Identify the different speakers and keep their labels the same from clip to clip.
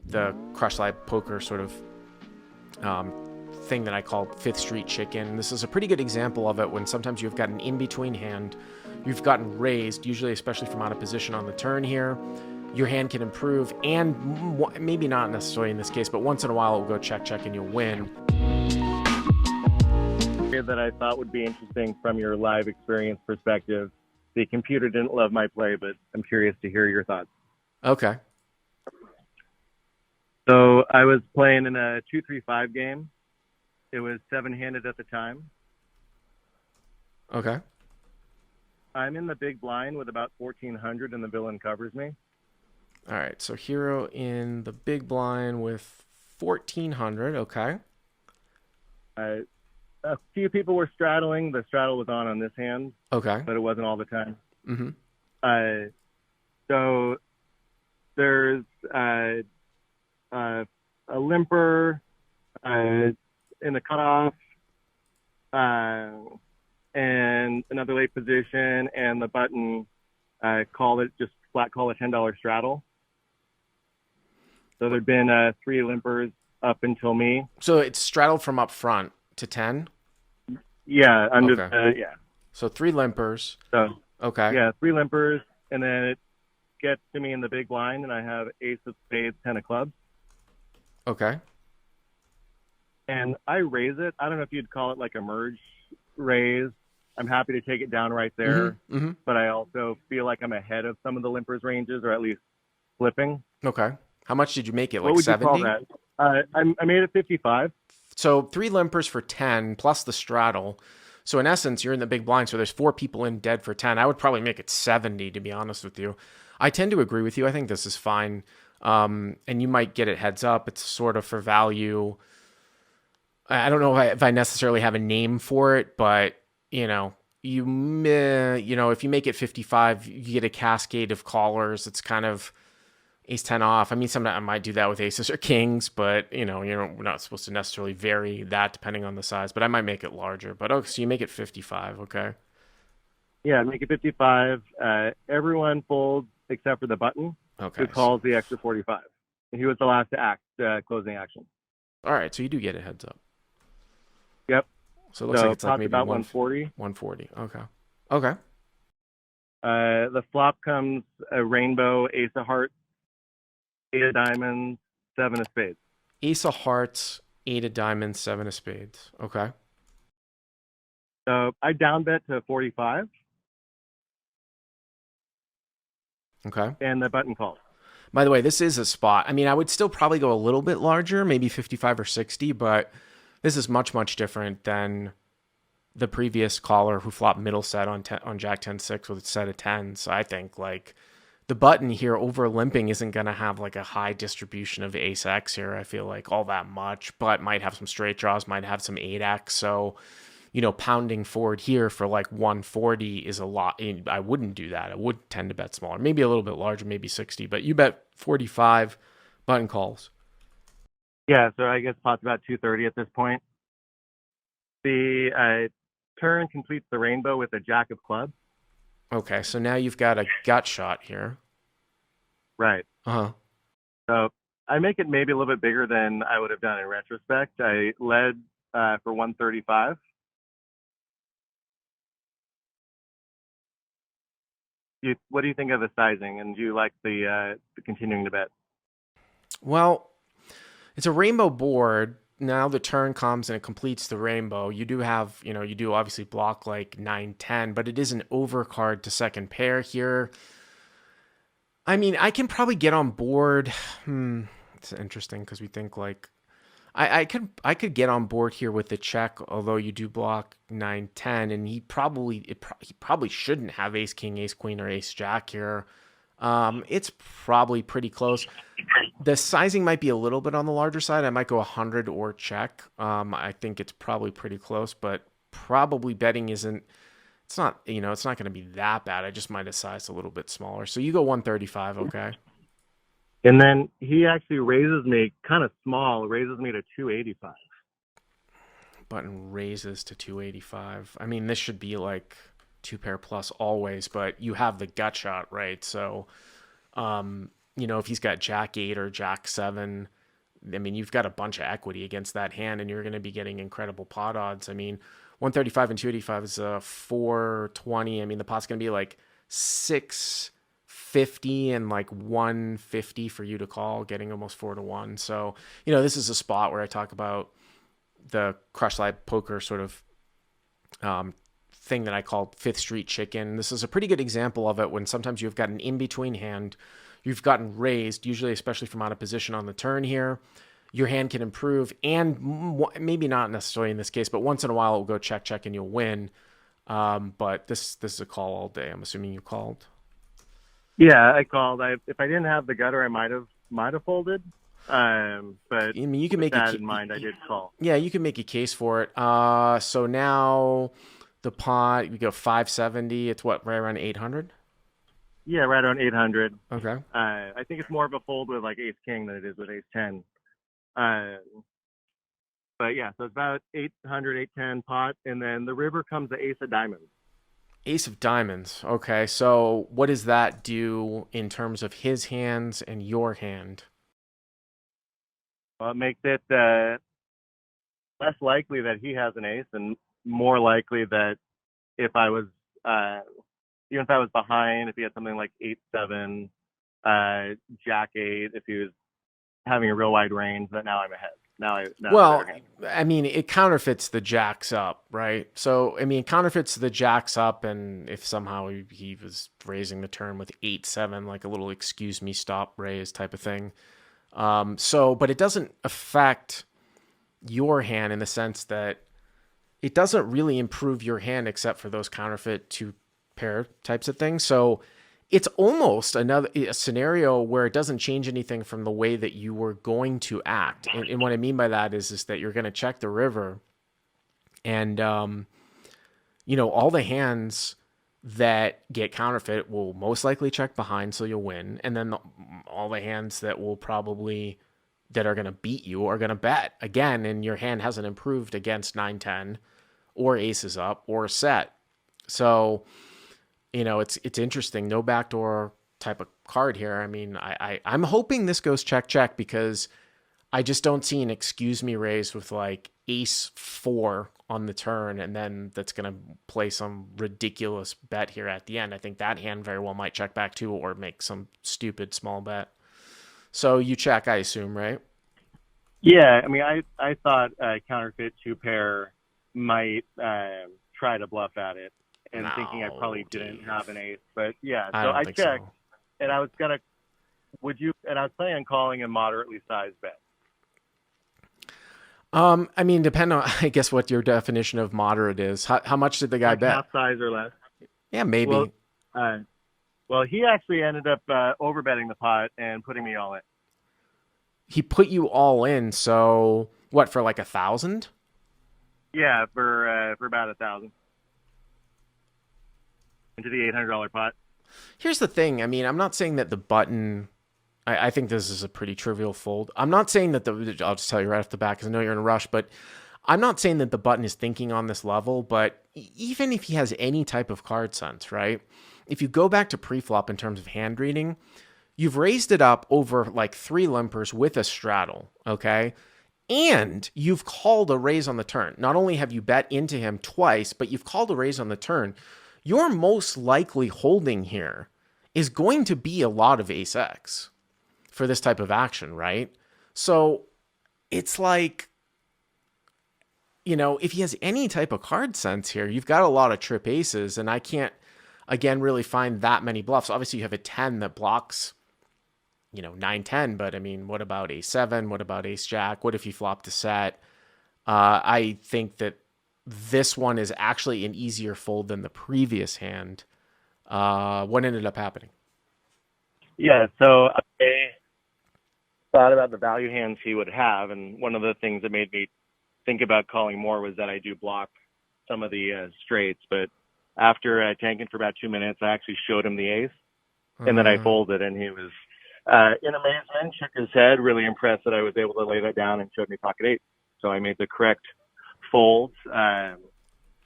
Speaker 1: the crush live poker sort of thing that I call Fifth Street Chicken. This is a pretty good example of it when sometimes you've got an in-between hand, you've gotten raised, usually especially from out of position on the turn here. Your hand can improve, and maybe not necessarily in this case, but once in a while it will go check, check, and you'll win.
Speaker 2: That I thought would be interesting from your live experience perspective. The computer didn't love my play, but I'm curious to hear your thoughts.
Speaker 1: Okay.
Speaker 2: So I was playing in a 2-3-5 game. It was 7-handed at the time.
Speaker 1: Okay.
Speaker 2: I'm in the big blind with about 1,400 and the villain covers me.
Speaker 1: All right, so hero in the big blind with 1,400. Okay.
Speaker 2: A few people were straddling. The straddle was on this hand.
Speaker 1: Okay.
Speaker 2: But it wasn't all the time.
Speaker 1: Mm-hmm.
Speaker 2: So there's a limper in the cutoff and another late position, and the button just flat call a $10 straddle. So there'd been 3 limpers up until me.
Speaker 1: So it's straddled from up front to 10?
Speaker 2: Yeah,
Speaker 1: Okay.
Speaker 2: yeah.
Speaker 1: So 3 limpers.
Speaker 2: So
Speaker 1: okay.
Speaker 2: Yeah, 3 limpers, and then it gets to me in the big blind, and I have ace of spades, 10 of clubs.
Speaker 1: Okay.
Speaker 2: And I raise it. I don't know if you'd call it like a merge raise. I'm happy to take it down right there, but I also feel like I'm ahead of some of the limpers ranges, or at least flipping.
Speaker 1: Okay. How much did you make it?
Speaker 2: What
Speaker 1: Like
Speaker 2: would
Speaker 1: 70?
Speaker 2: you call that? I made it 55.
Speaker 1: So 3 limpers for 10 plus the straddle. So in essence, you're in the big blind. So there's 4 people in dead for 10. I would probably make it 70, to be honest with you. I tend to agree with you. I think this is fine. And you might get it heads up. It's sort of for value. I don't know if I necessarily have a name for it, but if you make it 55, you get a cascade of callers. It's kind of ace 10 off. I mean, sometimes I might do that with aces or kings, but we're not supposed to necessarily vary that depending on the size, but I might make it larger. But okay, so you make it 55. Okay.
Speaker 2: Yeah, make it 55. Everyone folds except for the button,
Speaker 1: okay,
Speaker 2: who calls the extra 45. He was the last to act, closing action.
Speaker 1: All right, so you do get a heads up.
Speaker 2: Yep.
Speaker 1: So it looks like it's like maybe
Speaker 2: about 140.
Speaker 1: 140. Okay. Okay.
Speaker 2: The flop comes a rainbow, ace of hearts, 8 of diamonds, 7 of spades.
Speaker 1: Ace of hearts, 8 of diamonds, 7 of spades. Okay.
Speaker 2: So I down bet to 45.
Speaker 1: Okay.
Speaker 2: And the button calls.
Speaker 1: By the way, this is a spot. I mean, I would still probably go a little bit larger, maybe 55 or 60, but this is much, much different than the previous caller who flopped middle set on Jack 10-6 with a set of 10s. I think like the button here over limping isn't going to have like a high distribution of ace X here. I feel like all that much, but might have some straight draws, might have some 8X. So, pounding forward here for like 140 is a lot. I wouldn't do that. I would tend to bet smaller, maybe a little bit larger, maybe 60, but you bet 45, button calls.
Speaker 2: Yeah, so I guess pot's about 230 at this point. The turn completes the rainbow with a jack of clubs.
Speaker 1: Okay, so now you've got a gut shot here.
Speaker 2: Right.
Speaker 1: Uh-huh.
Speaker 2: So I make it maybe a little bit bigger than I would have done in retrospect. I led for 135. What do you think of the sizing, and do you like the continuing to bet?
Speaker 1: Well, it's a rainbow board. Now the turn comes and it completes the rainbow. You do have, you do obviously block like 9-10, but it is an overcard to second pair here. I mean, I can probably get on board. It's interesting because we think like I could get on board here with the check, although you do block 9-10, and he probably shouldn't have ace king, ace queen, or ace jack here. It's probably pretty close. The sizing might be a little bit on the larger side. I might go 100 or check. I think it's probably pretty close, but probably betting isn't. It's not. It's not going to be that bad. I just might have sized a little bit smaller. So you go 135, okay?
Speaker 2: And then he actually raises me kind of small, raises me to 285.
Speaker 1: Button raises to 285. I mean, this should be like 2 pair plus always, but you have the gut shot, right? So if he's got Jack 8 or Jack 7, I mean, you've got a bunch of equity against that hand, and you're going to be getting incredible pot odds. I mean, 135 and 285 is 420. I mean, the pot's going to be like 650 and like 150 for you to call, getting almost 4-1. So, this is a spot where I talk about the crush live poker sort of thing that I call Fifth Street Chicken. This is a pretty good example of it when sometimes you've got an in-between hand, you've gotten raised, usually especially from out of position on the turn here. Your hand can improve, and maybe not necessarily in this case, but once in a while it will go check, check, and you'll win. But this is a call all day. I'm assuming you called.
Speaker 2: Yeah, I called. If I didn't have the gutter, I might have folded. But
Speaker 1: I mean, you can
Speaker 2: with
Speaker 1: make
Speaker 2: that in mind, I did call.
Speaker 1: Yeah, you can make a case for it. So now the pot, we go 570. It's what, right around 800?
Speaker 2: Yeah, right around 800.
Speaker 1: Okay.
Speaker 2: I think it's more of a fold with like ace king than it is with ace 10. But yeah, so it's about 800, 810 pot, and then the river comes the ace of diamonds.
Speaker 1: Ace of diamonds. Okay, so what does that do in terms of his hands and your hand?
Speaker 2: Well, it makes it less likely that he has an ace, and more likely that if I was, even if I was behind, if he had something like 8-7, Jack 8, if he was having a real wide range, that now I'm ahead.
Speaker 1: Well, I mean, it counterfeits the jacks up, right? So, I mean, it counterfeits the jacks up, and if somehow he was raising the turn with 8-7, like a little excuse me, stop raise type of thing. But it doesn't affect your hand in the sense that it doesn't really improve your hand except for those counterfeit two pair types of things. So it's almost a scenario where it doesn't change anything from the way that you were going to act. And what I mean by that is that you're going to check the river, and all the hands that get counterfeit will most likely check behind, so you'll win. And then all the hands that are going to beat you are going to bet again, and your hand hasn't improved against 9-10 or aces up or set. So, it's interesting. No backdoor type of card here. I mean, I'm hoping this goes check, check, because I just don't see an excuse me raise with like ace 4 on the turn, and then that's going to play some ridiculous bet here at the end. I think that hand very well might check back too, or make some stupid small bet. So you check, I assume, right?
Speaker 2: Yeah, I mean, I thought counterfeit two pair might try to bluff at it, and thinking I probably didn't have an ace, but yeah, so I checked, so. And I was planning on calling a moderately sized bet.
Speaker 1: I mean, depend on, I guess, what your definition of moderate is. How much did the guy bet?
Speaker 2: Half size or less.
Speaker 1: Yeah, maybe.
Speaker 2: Well, he actually ended up overbetting the pot and putting me all in.
Speaker 1: He put you all in. So what, for like 1,000?
Speaker 2: Yeah, for about 1,000 into the $800 pot.
Speaker 1: Here's the thing. I mean, I'm not saying that the button. I think this is a pretty trivial fold. I'm not saying that I'll just tell you right off the bat because I know you're in a rush, but I'm not saying that the button is thinking on this level, but even if he has any type of card sense, right? If you go back to pre-flop in terms of hand reading, you've raised it up over like 3 limpers with a straddle, okay? And you've called a raise on the turn. Not only have you bet into him twice, but you've called a raise on the turn. Your most likely holding here is going to be a lot of ace X for this type of action, right? So it's like, if he has any type of card sense here, you've got a lot of trip aces, and I can't, again, really find that many bluffs. Obviously, you have a 10 that blocks, 9-10, but I mean, what about ace 7? What about ace jack? What if he flopped a set? I think that this one is actually an easier fold than the previous hand. What ended up happening?
Speaker 2: Yeah, so I thought about the value hands he would have, and one of the things that made me think about calling more was that I do block some of the straights, but after tanking for about 2 minutes, I actually showed him the ace, and then I folded, and he was in amazement, shook his head, really impressed that I was able to lay that down, and showed me pocket 8. So I made the correct folds, and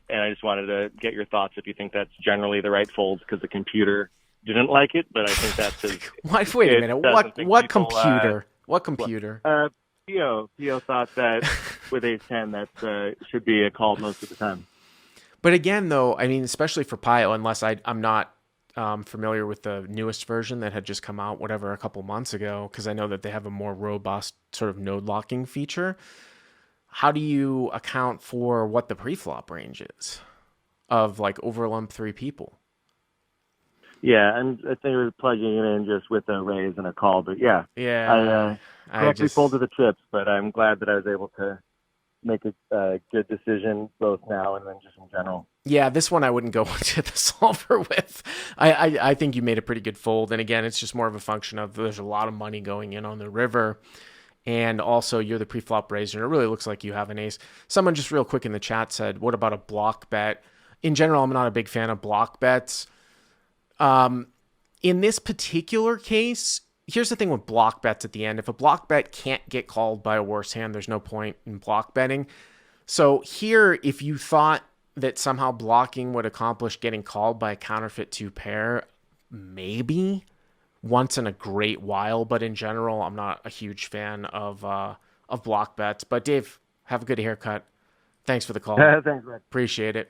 Speaker 2: I just wanted to get your thoughts if you think that's generally the right folds, because the computer didn't like it, but I think that's because
Speaker 1: What? Wait a
Speaker 2: it
Speaker 1: minute.
Speaker 2: doesn't think
Speaker 1: What
Speaker 2: people.
Speaker 1: computer? What computer?
Speaker 2: Pio thought that with ace ten that should be a call most of the time.
Speaker 1: But again, though, I mean, especially for Pio, unless I'm not familiar with the newest version that had just come out, whatever, a couple months ago, because I know that they have a more robust sort of node locking feature. How do you account for what the preflop range is of like overlump three people?
Speaker 2: Yeah, and I think we're plugging it in just with a raise and a call. But yeah, I
Speaker 1: Yeah, I
Speaker 2: correctly
Speaker 1: just
Speaker 2: folded the chips, but I'm glad that I was able to make a good decision both now and then just in general.
Speaker 1: yeah, this one I wouldn't go into the solver with. I think you made a pretty good fold, and again, it's just more of a function of there's a lot of money going in on the river. And also, you're the preflop raiser. And it really looks like you have an ace. Someone just real quick in the chat said, "What about a block bet?" In general, I'm not a big fan of block bets. In this particular case, here's the thing with block bets at the end. If a block bet can't get called by a worse hand, there's no point in block betting. So here, if you thought that somehow blocking would accomplish getting called by a counterfeit two pair, maybe once in a great while. But in general, I'm not a huge fan of block bets. But Dave, have a good haircut. Thanks for the call.
Speaker 2: Thanks, man.
Speaker 1: Appreciate it.